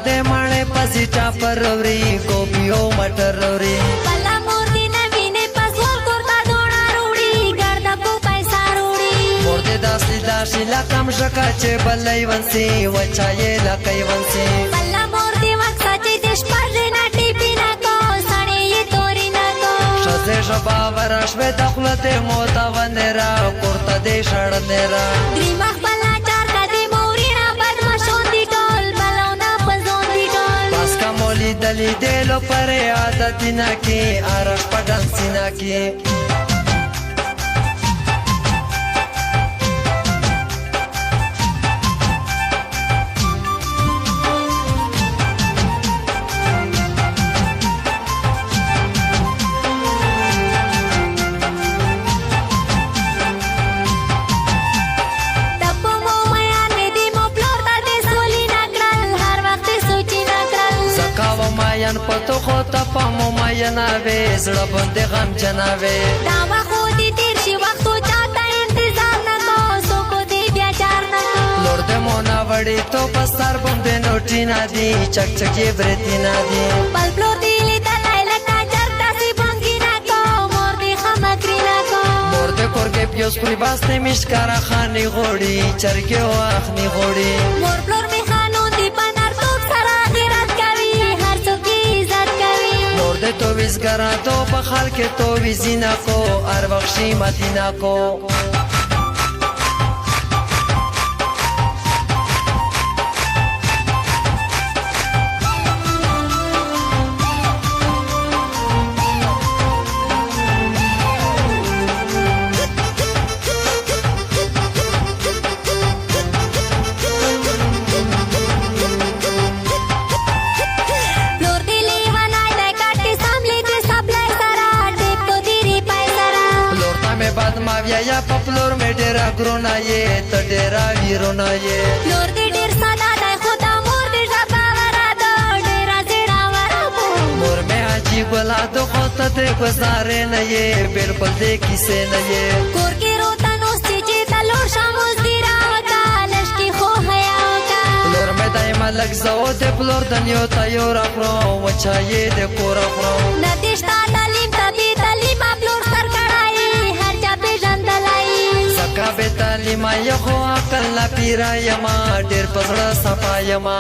دې ماړې پسې ټاپر وری ګوبي او مټر وری پلا مور دې نه وینې پسول کورتا دوړه روړي ګردا کو پیسې روړي مور دې داسې لکم شکا چې بلې ونسي وچایې لکې ونسي پلا مور دې وکړه چې دش پر نه ټیپی نه کو سړې توري نه کو شزه شبا ورشوه دخلته موتا ونرا کورتا دې شړ نرا درې مخ بلا چار کدي مورينا بدمشون دي ټول بلونه پزون دي ټول پس کا مولی دلی دلو پر عادت نه کی ارش پډن سینا کی ماین پتو خو ته پمو ماینا وې زړه باندې غم جناوي دا واخو دې تیر شي وختو چاته انتظار نه کو سو کو دې بیا چار نه لور دې مونږه وړي ته پسر باندې نوټی نه دي چک چکی برتی نه دي پل پلور دې لیدا لایلا کا چرتا سی بنګی نه کو مور دې خمکری نه کو مور دې کورګې پیوس پری باسته مشکارا خاني غوړي چرګه واخني غوړي مور پلور می خانون دې پنار تو سره غیرت کوي هر څوک عزت کوي مور دې تو وزګرا تو په خال کې تو وزینا کو ار بخشي مدینہ کو یا پپلور می ډیرا ګرونا یې ته ډیرا ویرونا یې لور دې ډیر ساده ده خدا مور دې ځپا ورا ده ډیرا زړه ورا مور می حاجی ګلا دو خو ته گزارې نه یې بالکل دې کیسه نه یې کور کې روتا نو چې تلور شاموس دی راوتا لشکي خو حیا وکا لور می دایما لګ زو دې پلور دنیو ته یو را پرو وچایې دې کور پرو ندیشتا تعلیم ته تعلیم پلور سر کړای هر چا په ژوندلای سکا به تعلیم یې خو عقل لا پیرا یما ډیر پزړه صفا یما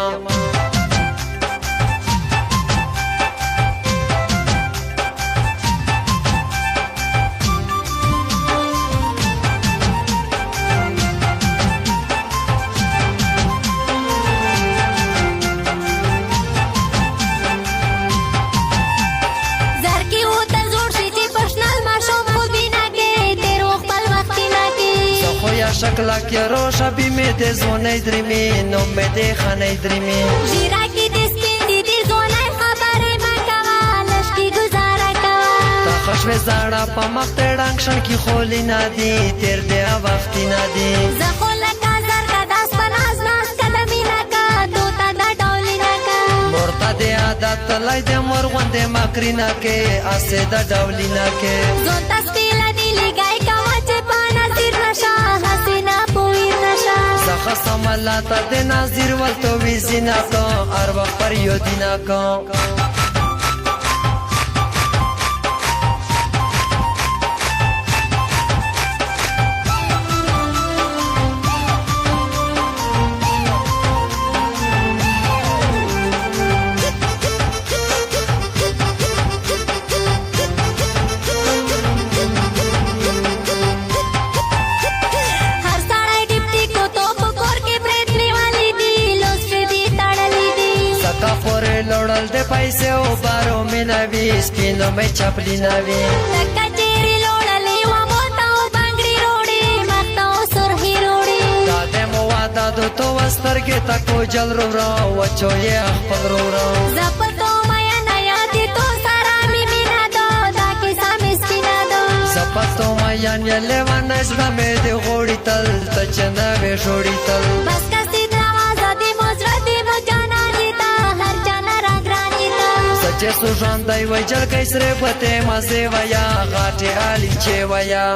شکلا کې روشا بي مې دې زونې درمي نو مې دې خانې درمي جیرا کې دې سپین دې زونې خبرې ما کوا لشکي گزارا کوا تا خوشوي زړه په مخ ته ډنګشن کې خولي نه دي تیر دې وخت نه دي زخوله کا زر کا داس پناز ناس کلمي نه کا دوتا دا ډولي نه کا مرتا دې عادت لای دې مور غوندې مکري نه کې اسه دا ډولي نه کې زونتا سپیل دې لګای کوا چې پانا زیر نشا حسینا پویر نشا زخصم الله ته دې ناظر ولته وی زینا کو اروا پر یو دینا کو لوړل د پیسې او بارو مینوي سپینو مې چپلی نوي لکه چیرې لوړلې و موتا او بنګړي روړې مخته او سرخي روړې دا د مو واده دو تو سترګې تا کو جل رو را وچو یې خپل رو را زپتو میا نه یادې تو سره مې مینا دو دا کیسه مې سپینا دو زپتو میا نه لیوان زړه مې د غوړی تل ته چنه وې شوړی تل بس کسي دروازه دې مزړه دې مجانا دیتا هر جانا را ګرانی تا سچې سو ژوندۍ وای جل کیسره پته مزه ویا غاټه علي چې ویا